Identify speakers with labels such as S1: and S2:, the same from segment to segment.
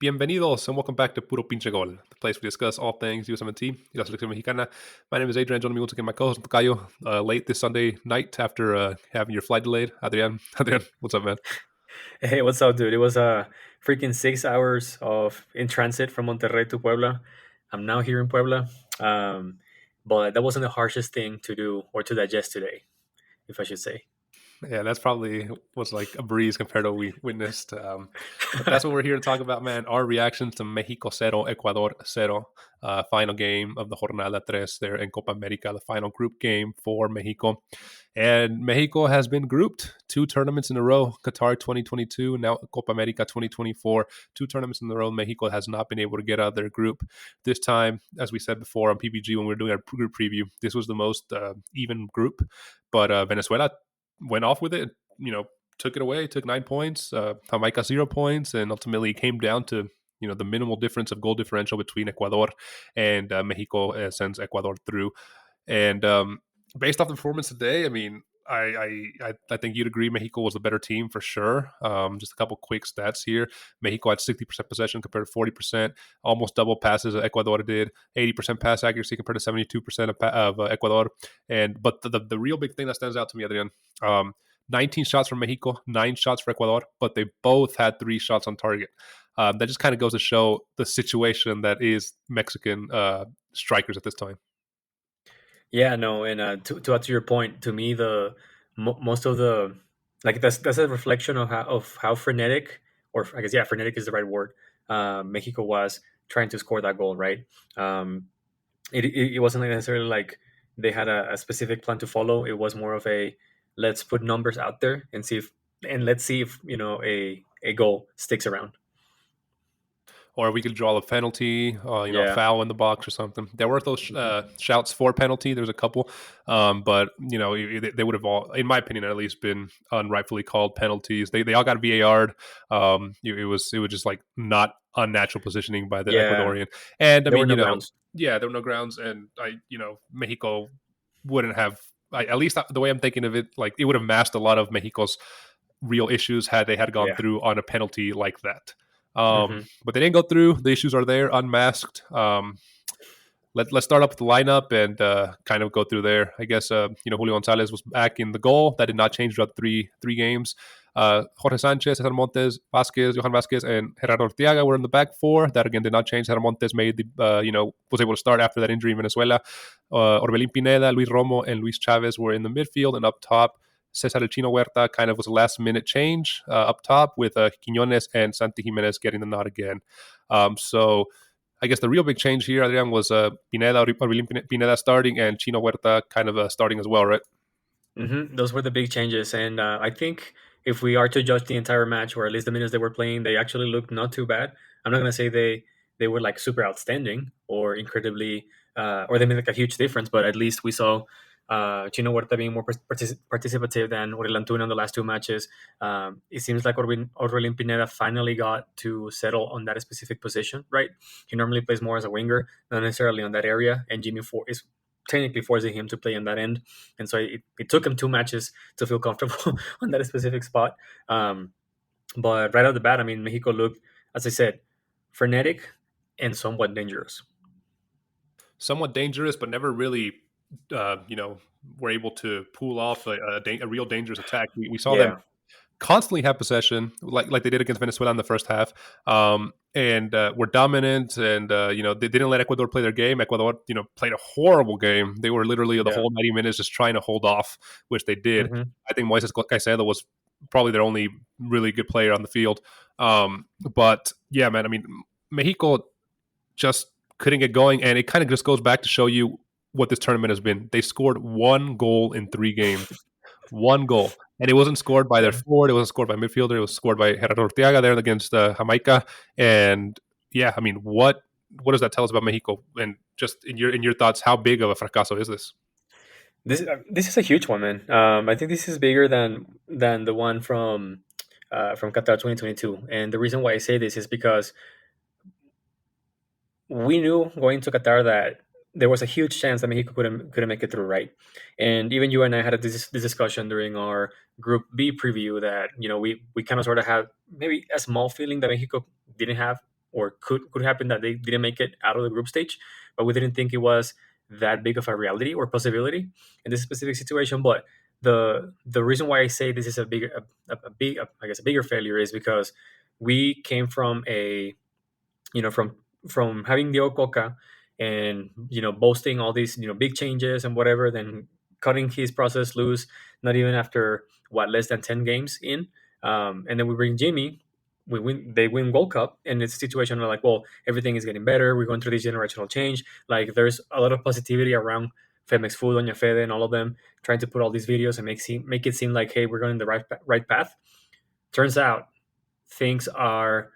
S1: Bienvenidos and welcome back to Puro Pinche Gol, the place we discuss all things USMNT, la selección mexicana. My name is Adrian. Joining me once again, my co-host Tocayo, late this Sunday night after having your flight delayed. Adrian, what's up, man?
S2: Hey, what's up, dude? It was freaking 6 hours of in transit from Monterrey to Puebla. I'm now here in Puebla, but that wasn't the harshest thing to do or to digest today, if I should say.
S1: Yeah, that's probably was like a breeze compared to what we witnessed. But that's what we're here to talk about, man. Our reactions to Mexico 0, Ecuador 0, final game of the Jornada 3 there in Copa America, the final group game for Mexico. And Mexico has been grouped 2 tournaments in a row, Qatar 2022, now Copa America 2024, 2 tournaments in a row. Mexico has not been able to get out of their group. This time, as we said before on PPG when we were doing our group preview, this was the most even group. But Venezuela went off with it, took it away, took 9 points, Jamaica 0 points, and ultimately came down to, the minimal difference of goal differential between Ecuador and Mexico sends Ecuador through. And based off the performance today, I mean, I think you'd agree Mexico was the better team for sure. Just a couple quick stats here. Mexico had 60% possession compared to 40%, almost double passes Ecuador did, 80% pass accuracy compared to 72% of Ecuador. But the real big thing that stands out to me, Adrian, 19 shots from Mexico, 9 shots for Ecuador, but they both had 3 shots on target. That just kind of goes to show the situation that is Mexican strikers at this time.
S2: Yeah, no, and to add to your point, to me, most of the that's a reflection of how frenetic, or I guess frenetic is the right word. Mexico was trying to score that goal, right? It wasn't necessarily like they had a specific plan to follow. It was more of a let's put numbers out there and let's see if a goal sticks around.
S1: Or we could draw a penalty, a
S2: Yeah.
S1: foul in the box or something. There were those shouts for penalty. There's a couple, but they would have all, in my opinion, at least, been unrightfully called penalties. They all got VAR'd. It was just like not unnatural positioning by the
S2: Yeah,
S1: Ecuadorian. And I
S2: there were
S1: mean,
S2: no grounds.
S1: yeah, there were no grounds, and Mexico wouldn't have. At least the way I'm thinking of it, like it would have masked a lot of Mexico's real issues had they had gone
S2: Yeah.
S1: through on a penalty like that.
S2: Hmm.
S1: But they didn't go through. The issues are there, unmasked. Let's start up with the lineup and kind of go through there. I guess Julio Gonzalez was back in the goal. That did not change throughout three games. Jorge Sanchez, Cesar Montes, Vasquez, Johan Vasquez, and Gerardo Orteaga were in the back four. That again did not change. Cesar Montes made was able to start after that injury in Venezuela. Orbelin Pineda, Luis Romo, and Luis Chavez were in the midfield, and up top Cesar El Chino Huerta kind of was a last minute change up top with Quiñones and santigimenez getting the nod again. So I guess the real big change here, Adrian, was Pineda starting and Chino Huerta kind of starting as well, right?
S2: Those were the big changes, and I think if we are to judge the entire match, or at least the minutes they were playing, they actually looked not too bad. I'm not gonna say they were like super outstanding or incredibly, or they made like a huge difference, but at least we saw Chino Huerta being more participative than Aurelian Antuna in the last 2 matches. It seems like Orbelin Pineda finally got to settle on that specific position, right? He normally plays more as a winger, not necessarily on that area, and Jimmy is technically forcing him to play on that end. And so it took him 2 matches to feel comfortable on that specific spot. But right out the bat, I mean, Mexico looked, as I said, frenetic and somewhat dangerous.
S1: Somewhat dangerous, but never really, were able to pull off a real dangerous attack. We saw them
S2: Yeah.
S1: constantly have possession, like they did against Venezuela in the first half, and were dominant. And they didn't let Ecuador play their game. Ecuador, played a horrible game. They were literally the
S2: Yeah.
S1: whole 90 minutes just trying to hold off, which they did.
S2: Hmm.
S1: I think moisescaicedo was probably their only really good player on the field. But yeah, man, I mean, Mexico just couldn't get going, and it kind of just goes back to show you what this tournament has been. They scored 1 goal in 3 games. 1 goal. And it wasn't scored by their
S2: Yeah.
S1: forward. It wasn't scored by midfielder. It was scored by Gerardo Orteaga there against Jamaica. And yeah, I mean, what does that tell us about Mexico? And just in your thoughts, how big of a fracaso is this?
S2: This is a huge one, man. I think this is bigger than the one from Qatar 2022. And the reason why I say this is because we knew going to Qatar that there was a huge chance that Mexico couldn't make it through, right? And even you and I had this discussion during our Group B preview that we kind of sort of had maybe a small feeling that Mexico didn't have or could happen that they didn't make it out of the group stage, but we didn't think it was that big of a reality or possibility in this specific situation. But the reason why I say this is I guess a bigger failure is because we came from a from having the Ococa and boasting all these big changes and whatever, then cutting his process loose, not even after what, less than 10 games in, and then we bring Jimmy, they win World Cup, and it's a situation where like, well, everything is getting better, we're going through this generational change, like there's a lot of positivity around femexfut, Doña Fede, and all of them trying to put all these videos and make it seem like, hey, we're going in the right path. Turns out things are,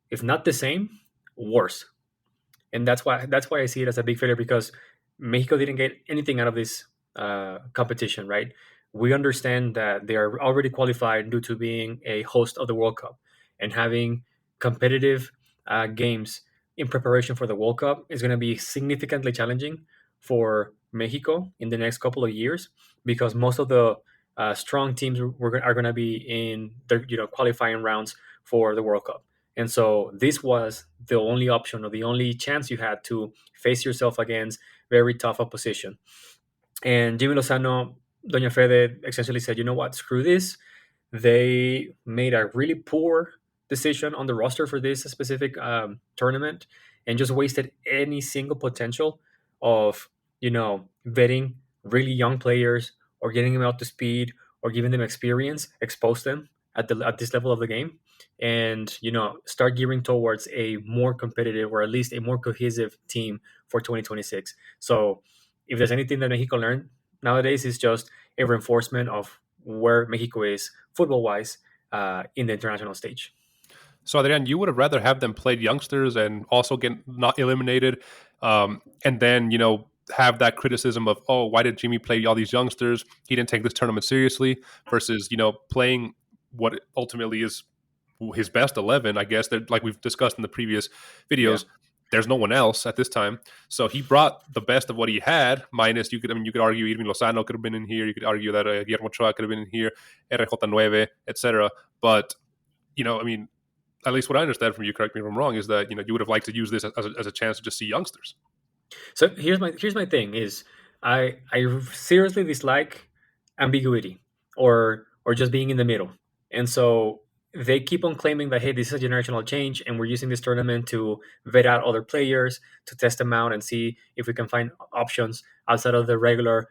S2: if not the same, worse. And that's why I see it as a big failure, because Mexico didn't get anything out of this competition, right? We understand that they are already qualified due to being a host of the World Cup, and having competitive games in preparation for the World Cup is going to be significantly challenging for Mexico in the next couple of years, because most of the strong teams are going to be in their qualifying rounds for the World Cup. And so this was the only option, or the only chance you had to face yourself against very tough opposition. And Jimmy Lozano, Doña Fede essentially said, you know what, screw this. They made a really poor decision on the roster for this specific tournament, and just wasted any single potential of, vetting really young players, or getting them up to speed, or giving them experience, expose them at this level of the game, and start gearing towards a more competitive, or at least a more cohesive team for 2026. So if there's anything that Mexico learned nowadays, is just a reinforcement of where Mexico is football wise in the international stage.
S1: So, Adrian, you would have rather have them play youngsters and also get not eliminated, and then have that criticism of, oh, why did Jimmy play all these youngsters? He didn't take this tournament seriously, versus playing what ultimately is his best 11. I guess that, like we've discussed in the previous
S2: Yeah.
S1: videos, there's no one else at this time. So he brought the best of what he had. Minus, you could argue Jimmylozano could have been in here. You could argue that Guillermo Ochoa could have been in here, RJ9, etc. But at least what I understand from you, correct me if I'm wrong, is that you would have liked to use this as a chance to just see youngsters.
S2: So here's my thing is, I seriously dislike ambiguity, or just being in the middle. And so they keep on claiming that, hey, this is a generational change, and we're using this tournament to vet out other players, to test them out and see if we can find options outside of the regular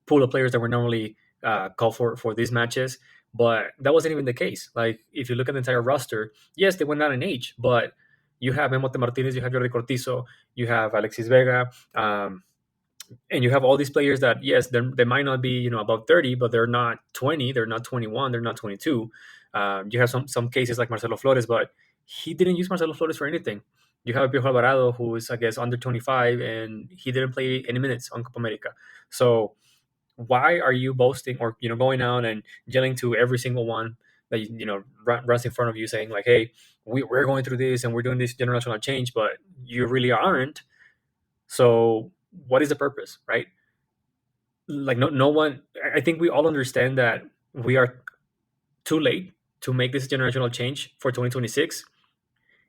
S2: pool of players that were normally called for these matches. But that wasn't even the case. Like, if you look at the entire roster, yes, they went down in age, but you have Emote Martinez, you have Jordi Cortizo, you have Alexis Vega, and you have all these players that, yes, they might not be above 30, but they're not 20, they're not 21, they're not 22. You have some cases like Marcelo Flores, but he didn't use Marcelo Flores for anything. You have Piojo Alvarado, who is, I guess, under 25, and he didn't play any minutes on Copa America. So why are you boasting, or going out and yelling to every single one that runs in front of you, saying like, hey, we're going through this and we're doing this generational change, but you really aren't? So what is the purpose, right? Like, no one, I think we all understand that we are too late to make this generational change for 2026.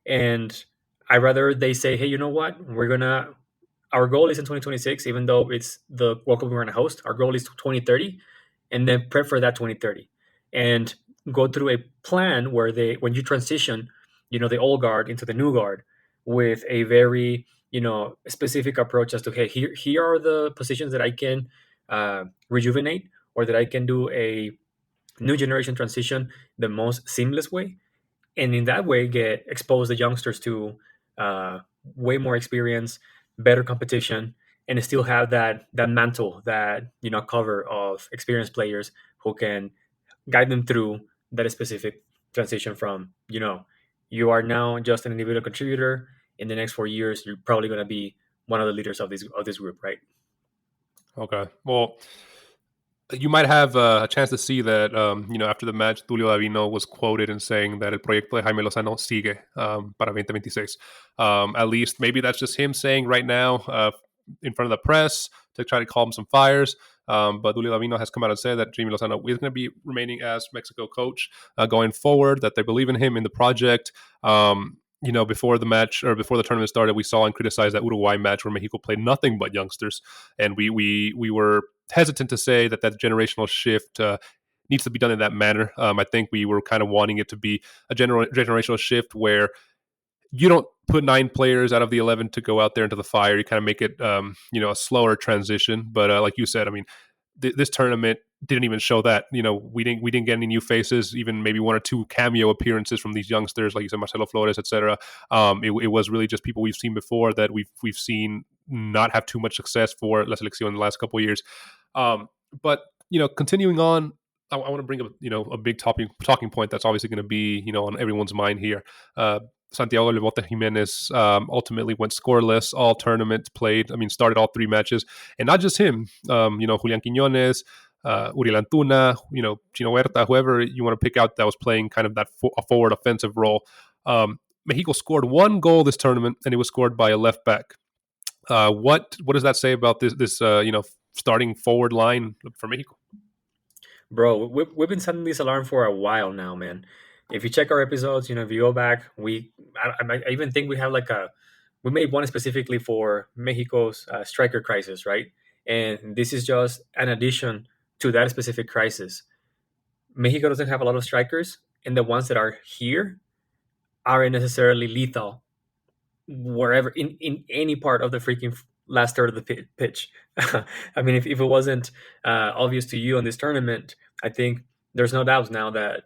S2: And I rather they say, hey, you know what, our goal is in 2026, even though it's the World Cup we're going to host. Our goal is 2030, and then prep for that 2030, and go through a plan where when you transition, the old guard into the new guard, with a very specific approach as to, hey, here are the positions that I can rejuvenate, or that I can do a new generation transition the most seamless way, and in that way get expose the youngsters to way more experience, better competition, and still have that mantle, that cover of experienced players who can guide them through that specific transition from you are now just an individual contributor. In the next 4 years, you're probably going to be one of the leaders of this group, right?
S1: Okay. Well, you might have a chance to see that, after the match, Tulio Davino was quoted in saying that el proyecto de Jaime Lozano sigue para 2026. At least maybe that's just him saying right now in front of the press to try to calm some fires. But Tulio Davino has come out and said that Jimmy Lozano is going to be remaining as Mexico coach going forward, that they believe in him, in the project. before the match or before the tournament started, we saw and criticized that Uruguay match where Mexico played nothing but youngsters, and we were hesitant to say that generational shift needs to be done in that manner. I think we were kind of wanting it to be a generational shift where you don't put 9 players out of the 11 to go out there into the fire. You kind of make it, a slower transition. But like you said, I mean, this tournament didn't even show that. We didn't get any new faces, even maybe 1 or 2 cameo appearances from these youngsters, like you said, Marcelo Flores, etc. It was really just people we've seen before that we've seen not have too much success for La Selección in the last couple of years. But continuing on, I want to bring up a big talking point that's obviously going to be on everyone's mind here. Santiago Jiménez ultimately went scoreless all tournaments played. I mean, started all 3 matches, and not just him. Julian Quiñones, Uriel Antuna, Chino Huerta, whoever you want to pick out that was playing kind of that a forward offensive role. Mexico scored 1 goal this tournament, and it was scored by a left back. What does that say about this starting forward line for Mexico?
S2: Bro, we've been setting this alarm for a while now, man. If you check our episodes, if you go back, I even think we have we made one specifically for Mexico's striker crisis, right? And this is just an addition to that specific crisis. Mexico doesn't have a lot of strikers, and the ones that are here aren't necessarily lethal wherever in any part of the freaking last third of the pitch. I mean, if it wasn't obvious to you on this tournament, I think there's no doubt now that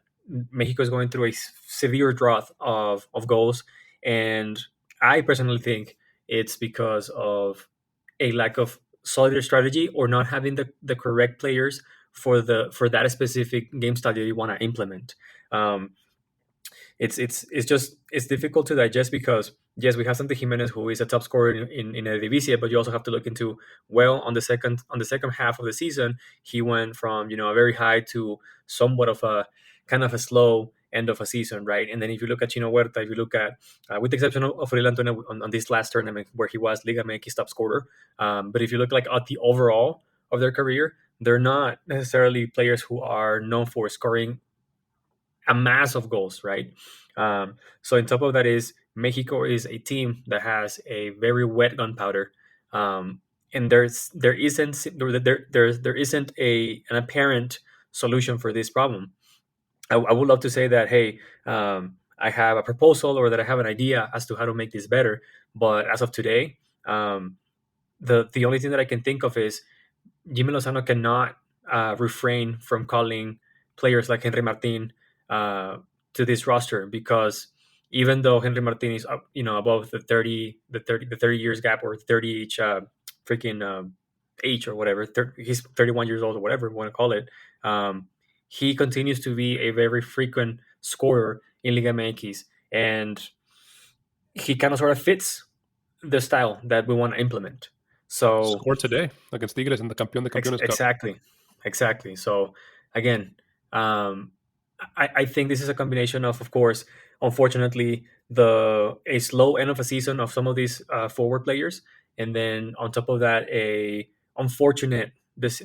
S2: Mexico is going through a severe drought of goals, and I personally think it's because of a lack of solid strategy or not having the correct players for that specific game style that you want to implement. It's difficult to digest because yes, we have Santigimenez, who is a top scorer in Eredivisie, but you also have to look into, well, on the second half of the season, he went from a very high to somewhat of a kind of a slow end of a season, right? And then if you look at Chino Huerta, if you look at with the exception of Uriel Antuna on this last tournament where he was ligamx top scorer, but if you look at the overall of their career, they're not necessarily players who are known for scoring a mass of goals, right? So on top of that is Mexico is a team that has a very wet gunpowder, and there isn't an apparent solution for this problem. I would love to say that, hey, I have a proposal or that I have an idea as to how to make this better, but as of today, the only thing that I can think of is Jimmylozano cannot refrain from calling players like Henry Martin to this roster, because even though Henry Martin is up, above the 30 years gap, or 30 each age or whatever, he's 31 years old or whatever you want to call it. He continues to be a very frequent scorer in Liga MX, and he kind of sort of fits the style that we want to implement. So
S1: scored today against Tigres in the Campeón de Campeones Cup.
S2: Exactly. So again, I think this is a combination of course, unfortunately, a slow end of a season of some of these forward players, and then on top of that, a unfortunate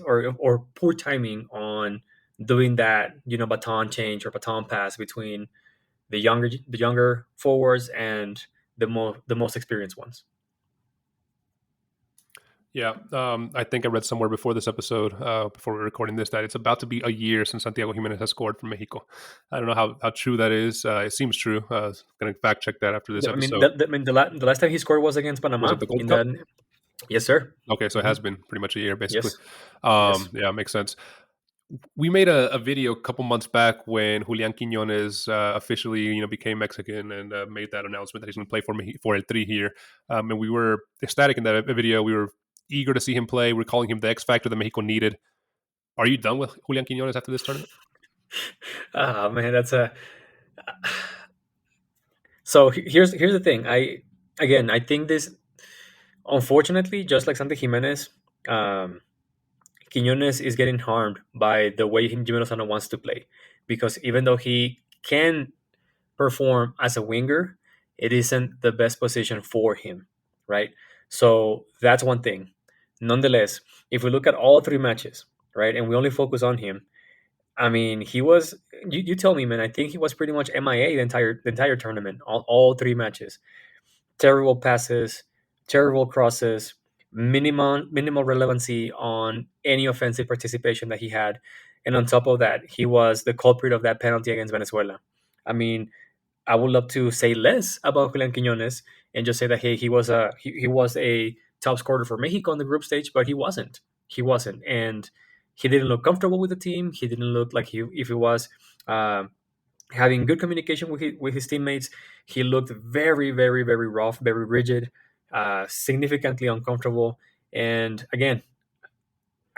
S2: or poor timing on doing that baton change or baton pass between the younger forwards and the most experienced ones.
S1: Yeah, I think I read somewhere before this episode, before we were recording this, that it's about to be a year since Santiago Jiménez has scored for Mexico. I don't know how true that is. It seems true. I was going to fact check that after this episode.
S2: The last time he scored was against Panama.
S1: Was it the Gold Cup?
S2: Yes, sir.
S1: Okay, so it has been pretty much a year, basically.
S2: Yes.
S1: Yeah, makes sense. We made a video a couple months back when Julian Quiñones officially, became Mexican and made that announcement that he's going to play for eltri here. And we were ecstatic in that video. We were eager to see him play. We're calling him the X factor that Mexico needed. Are you done with Julian Quiñones after this tournament?
S2: Oh man, that's a. So here's the thing. I think this, unfortunately, just like Santigimenez, Quiñones is getting harmed by the way Jimmylozano wants to play, because even though he can perform as a winger, it isn't the best position for him, right? So that's one thing. Nonetheless, if we look at all 3 matches, right, and we only focus on him, I mean, he was. You tell me, man. I think he was pretty much MIA the entire tournament, all three matches. Terrible passes, terrible crosses, minimal relevancy on any offensive participation that he had, and on top of that, he was the culprit of that penalty against Venezuela. I mean, I would love to say less about Julian Quiñones and just say that hey, he was a top scorer for Mexico on the group stage, but he wasn't. He wasn't, and he didn't look comfortable with the team. He didn't look like if he was uh, having good communication with his teammates. He looked very, very, very rough, very rigid, significantly uncomfortable. And again,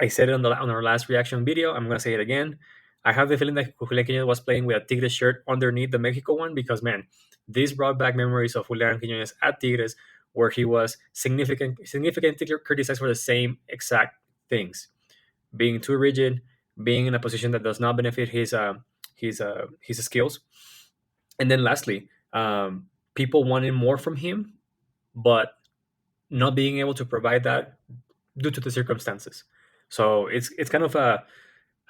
S2: I said it on our last reaction video. I'm going to say it again. I have the feeling that Julian Quiñones was playing with a Tigres shirt underneath the Mexico one because, man, this brought back memories of Julian Quiñones at Tigres where he was significantly criticized for the same exact things. Being too rigid, being in a position that does not benefit his skills. And then lastly, people wanted more from him, but not being able to provide that due to the circumstances. So it's kind of a.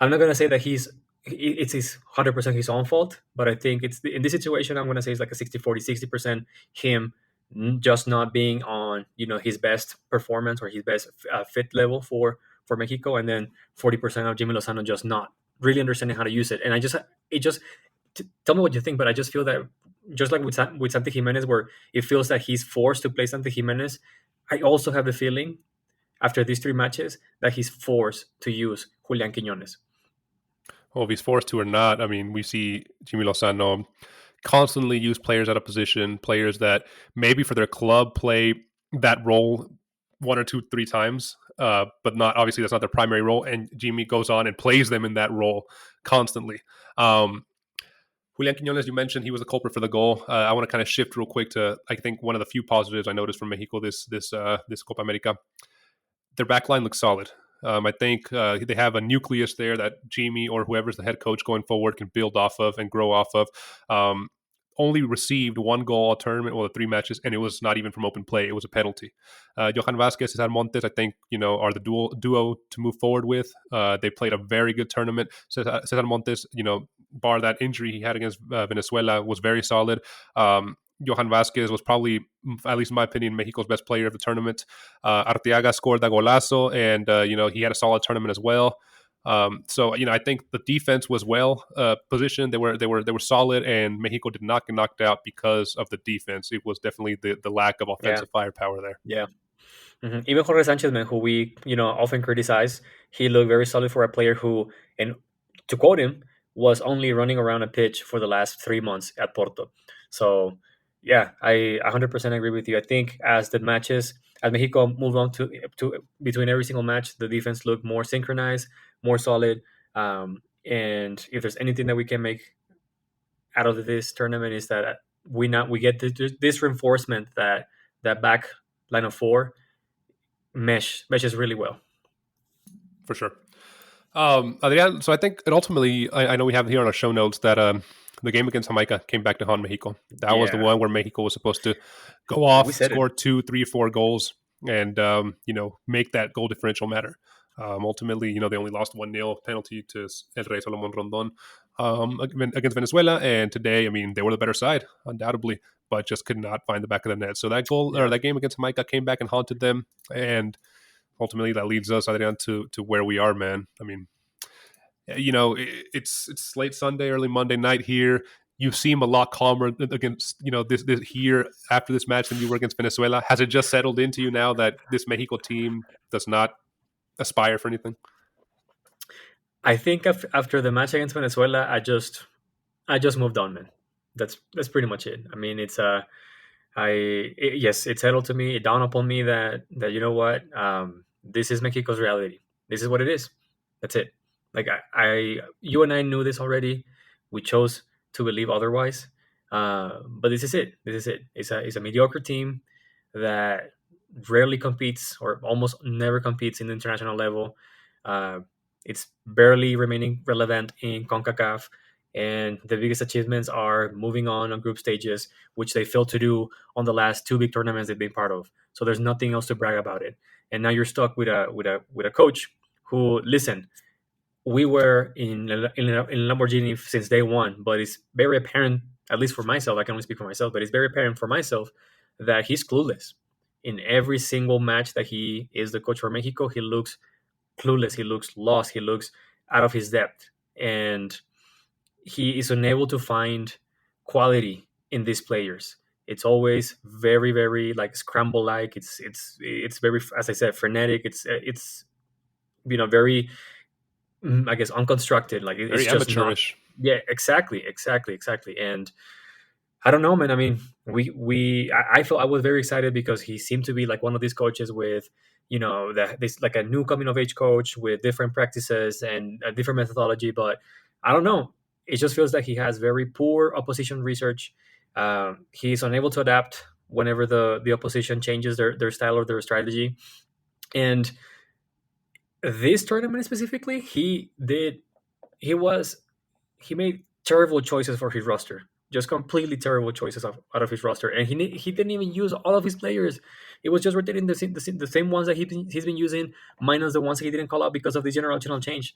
S2: I'm not gonna say that it's his 100% his own fault, but I think in this situation I'm gonna say it's like a 60-40, 60% him just not being on his best performance or his best fit level for Mexico, and then 40% of Jimmylozano just not really understanding how to use it. And it just tell me what you think, but I just feel that just like with Santigimenez, where it feels that he's forced to play Santigimenez, I also have the feeling after these three matches that he's forced to use Julian Quiñones.
S1: Well, if he's forced to or not, I mean, we see Jimmy Lozano constantly use players out of position, players that maybe for their club play that role one or two, three times, but not obviously that's not their primary role. And Jimmy goes on and plays them in that role constantly. Julian Quiñones, you mentioned he was a culprit for the goal. I want to kind of shift real quick to I think one of the few positives I noticed from Mexico this Copa America. Their back line looks solid. I think they have a nucleus there that Jimmy or whoever's the head coach going forward can build off of and grow off of. Only received one goal all tournament, well, the three matches, and it was not even from open play. It was a penalty. Johan Vasquez, Cesar Montes, I think, are the duo to move forward with. They played a very good tournament. Cesar Montes, bar that injury he had against Venezuela, was very solid. Johan Vasquez was probably, at least in my opinion, Mexico's best player of the tournament. Arteaga scored that golazo, and he had a solid tournament as well. So I think the defense was well positioned. They were solid, and Mexico did not get knocked out because of the defense. It was definitely the lack of
S2: Yeah,
S1: offensive firepower there.
S2: yeah. Even Jorge Sanchez, man, who we often criticize, he looked very solid for a player who, and to quote him, was only running around a pitch for the last 3 months at Porto. So yeah, I 100% agree with you. I think as Mexico moved on to between every single match, the defense looked more synchronized, more solid. And if there's anything that we can make out of this tournament is that we get this reinforcement that back line of four meshes really well.
S1: For sure. Adrian, so I think it ultimately, I know we have here on our show notes that the game against Jamaica came back to haunt Mexico. That was the
S2: Yeah,
S1: one where Mexico was supposed to go
S2: we
S1: off,
S2: said it.
S1: score 2, 3, 4 goals, and make that goal differential matter. Ultimately, they only lost 1-0 penalty to El Rey Solomon Rondon against Venezuela, and today, I mean, they were the better side, undoubtedly, but just could not find the back of the net. So that goal or
S2: Yeah,
S1: that game against Jamaica came back and haunted them, and ultimately that leads us, Adrian, to where we are, man. I mean, it's late Sunday, early Monday night here. You seem a lot calmer against this here after this match than you were against Venezuela. Has it just settled into you now that this Mexico team does not aspire for anything?
S2: I think after the match against Venezuela, I just moved on, man. That's pretty much it. I mean, yes, it settled to me. It dawned upon me that you know what, this is Mexico's reality. This is what it is. That's it. Like you and I knew this already. We chose to believe otherwise. But this is it. This is it. It's a mediocre team that rarely competes or almost never competes in the international level. Uh, it's barely remaining relevant in CONCACAF, and the biggest achievements are moving on group stages, which they failed to do on the last two big tournaments they've been part of. So there's nothing else to brag about it. And now you're stuck with a coach who, listen, we were in Lamborghini since day one, but it's very apparent, at least for myself, I can only speak for myself, but it's very apparent for myself that he's clueless. In every single match that he is the coach for Mexico, he looks clueless, he looks lost, he looks out of his depth. And he is unable to find quality in these players. It's always very, very like scramble like. It's very, as I said, frenetic. It's very, I guess, unconstructed. Like it's
S1: Very
S2: just not.
S1: amateurish.
S2: Yeah, exactly. And I don't know, man. I mean, I felt I was very excited because he seemed to be like one of these coaches with, this like a new coming of age coach with different practices and a different methodology. But I don't know. It just feels like he has very poor opposition research. He's unable to adapt whenever the opposition changes their style or their strategy. And this tournament specifically, he was he made terrible choices for his roster, just completely terrible choices out of his roster, and he didn't even use all of his players. It was just rotating the same ones that he's been using, minus the ones that he didn't call out because of the generational change.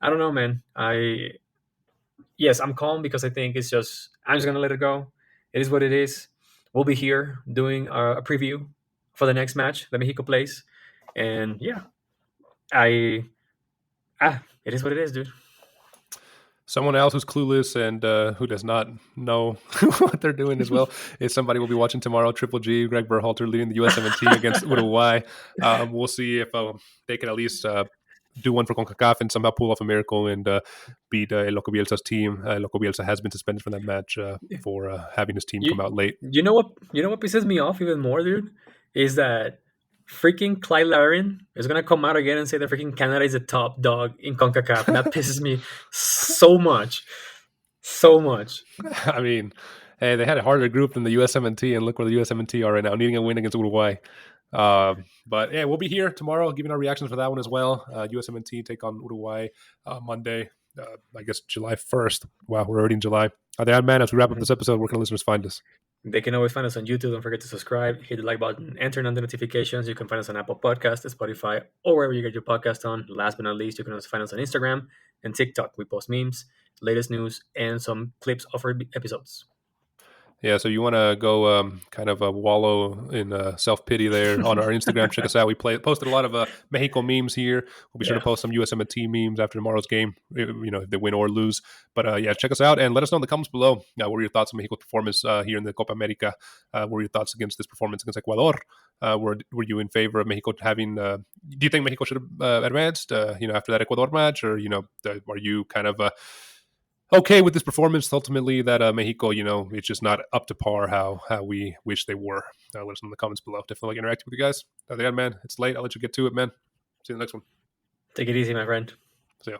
S2: I don't know, man. I'm calm because I think I'm just gonna let it go. It is what it is. We'll be here doing a preview for the next match that Mexico plays, and yeah, I it is what it is, dude.
S1: Someone else who's clueless and who does not know what they're doing as well is somebody we'll be watching tomorrow. Triple G, Greg Berhalter leading the U.S. 17 against Uruguay. We'll see if they can at least do one for CONCACAF and somehow pull off a miracle and beat Loco Bielsa's team. Loco Bielsa has been suspended from that match for having his team come
S2: You
S1: out late.
S2: you know what pisses me off even more, dude, is that freaking Clyde Larin is gonna come out again and say that freaking Canada is the top dog in CONCACAF, and that pisses me so much, so much.
S1: I mean, hey, they had a harder group than the U.S. 17, and look where the U.S. 17 are right now, needing a win against Uruguay. But yeah, we'll be here tomorrow giving our reactions for that one as well. U.S. 17 take on Uruguay Monday, I guess July 1st. Wow, we're already in July. Man, as we wrap up
S2: Mhm.
S1: this episode, where can listeners find us?
S2: They can always find us on YouTube. Don't forget to subscribe, hit the like button, and turn on the notifications. You can find us on Apple Podcasts, Spotify, or wherever you get your podcast on. Last but not least, you can also find us on Instagram and TikTok. We post memes, latest news, and some clips of our episodes.
S1: Yeah, so you want to go kind of wallow in self-pity there on our Instagram. Check us out. We posted a lot of Mexico memes here. We'll be sure to
S2: Yeah.
S1: post some U.S. 17 memes after tomorrow's game, if they win or lose. But yeah, check us out and let us know in the comments below. What were your thoughts on Mexico's performance here in the Copa America? What were your thoughts against this performance against Ecuador? Were you in favor of Mexico having do you think Mexico should have advanced, after that Ecuador match? Or, are you kind of okay with this performance ultimately that Mexico, it's just not up to par how we wish they were? Let us know in the comments below. Definitely like interacting with you guys. Man, it's late. I'll let you get to it, man. See you in the next one.
S2: Take it easy, my friend.
S1: See ya.